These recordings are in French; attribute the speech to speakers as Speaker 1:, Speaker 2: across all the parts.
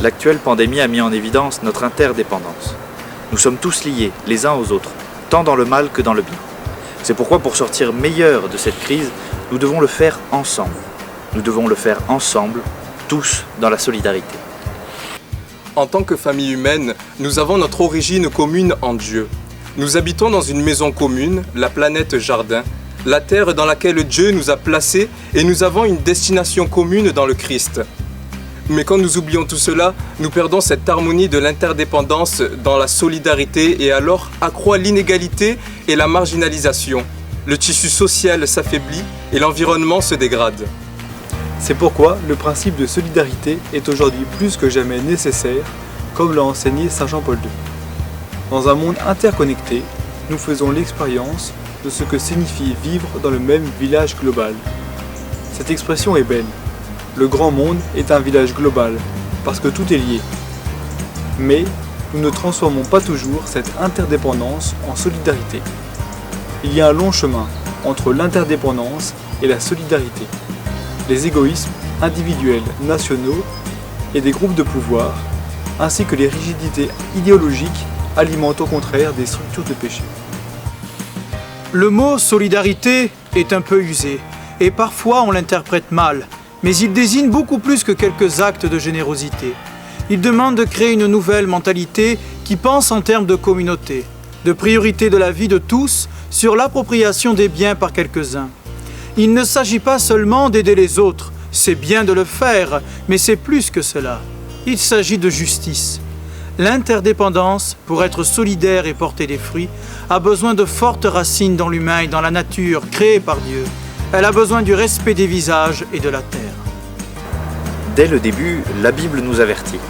Speaker 1: L'actuelle pandémie a mis en évidence notre interdépendance. Nous sommes tous liés, les uns aux autres, tant dans le mal que dans le bien. C'est pourquoi pour sortir meilleurs de cette crise, nous devons le faire ensemble. Nous devons le faire ensemble, tous dans la solidarité.
Speaker 2: En tant que famille humaine, nous avons notre origine commune en Dieu. Nous habitons dans une maison commune, la planète Jardin, la terre dans laquelle Dieu nous a placés et nous avons une destination commune dans le Christ. Mais quand nous oublions tout cela, nous perdons cette harmonie de l'interdépendance dans la solidarité et alors accroît l'inégalité et la marginalisation. Le tissu social s'affaiblit et l'environnement se dégrade.
Speaker 3: C'est pourquoi le principe de solidarité est aujourd'hui plus que jamais nécessaire, comme l'a enseigné Saint Jean-Paul II. Dans un monde interconnecté, nous faisons l'expérience de ce que signifie vivre dans le même village global. Cette expression est belle. Le grand monde est un village global, parce que tout est lié. Mais nous ne transformons pas toujours cette interdépendance en solidarité. Il y a un long chemin entre l'interdépendance et la solidarité. Les égoïsmes individuels, nationaux et des groupes de pouvoir, ainsi que les rigidités idéologiques, alimentent au contraire des structures de péché.
Speaker 4: Le mot solidarité est un peu usé, et parfois on l'interprète mal, mais il désigne beaucoup plus que quelques actes de générosité. Il demande de créer une nouvelle mentalité qui pense en termes de communauté, de priorité de la vie de tous sur l'appropriation des biens par quelques-uns. Il ne s'agit pas seulement d'aider les autres, c'est bien de le faire, mais c'est plus que cela. Il s'agit de justice. L'interdépendance, pour être solidaire et porter des fruits, a besoin de fortes racines dans l'humain et dans la nature créée par Dieu. Elle a besoin du respect des visages et de la terre.
Speaker 1: Dès le début, la Bible nous avertit.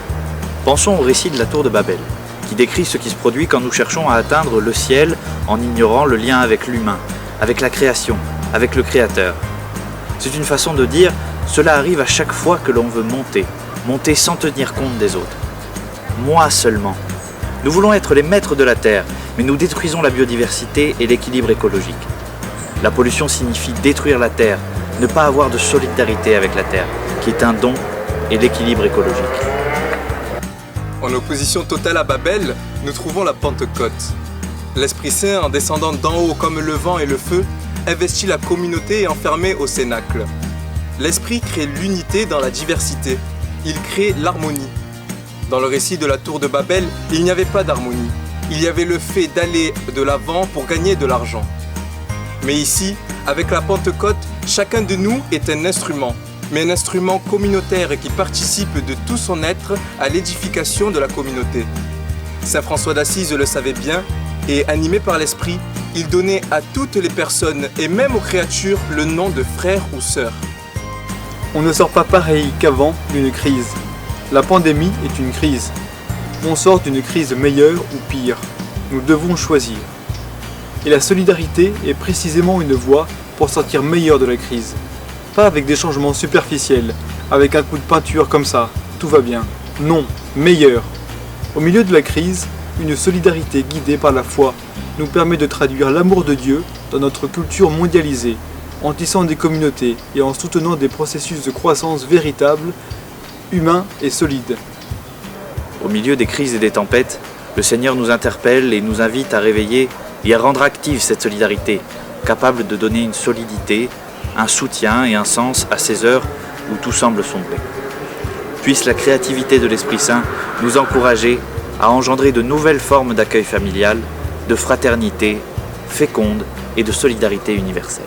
Speaker 1: Pensons au récit de la tour de Babel, qui décrit ce qui se produit quand nous cherchons à atteindre le ciel en ignorant le lien avec l'humain, avec la création, avec le Créateur. C'est une façon de dire, cela arrive à chaque fois que l'on veut monter sans tenir compte des autres. Moi seulement. Nous voulons être les maîtres de la terre, mais nous détruisons la biodiversité et l'équilibre écologique. La pollution signifie détruire la terre, ne pas avoir de solidarité avec la terre, qui est un don, et l'équilibre écologique.
Speaker 2: En opposition totale à Babel, nous trouvons la Pentecôte. L'Esprit Saint, en descendant d'en haut comme le vent et le feu, investit la communauté et enfermée au cénacle. L'Esprit crée l'unité dans la diversité. Il crée l'harmonie. Dans le récit de la tour de Babel, il n'y avait pas d'harmonie. Il y avait le fait d'aller de l'avant pour gagner de l'argent. Mais ici, avec la Pentecôte, chacun de nous est un instrument, mais un instrument communautaire qui participe de tout son être à l'édification de la communauté. Saint François d'Assise le savait bien, et animé par l'Esprit, il donnait à toutes les personnes, et même aux créatures, le nom de frère ou sœur.
Speaker 3: On ne sort pas pareil qu'avant d'une crise. La pandémie est une crise. On sort d'une crise meilleure ou pire. Nous devons choisir. Et la solidarité est précisément une voie pour sortir meilleur de la crise. Pas avec des changements superficiels, avec un coup de peinture comme ça, tout va bien. Non, meilleur. Au milieu de la crise, une solidarité guidée par la foi nous permet de traduire l'amour de Dieu dans notre culture mondialisée, en tissant des communautés et en soutenant des processus de croissance véritables, humains et solides.
Speaker 1: Au milieu des crises et des tempêtes, le Seigneur nous interpelle et nous invite à réveiller et à rendre active cette solidarité, capable de donner une solidité, un soutien et un sens à ces heures où tout semble sombrer. Puisse la créativité de l'Esprit Saint nous encourager à engendrer de nouvelles formes d'accueil familial, de fraternité féconde et de solidarité universelle.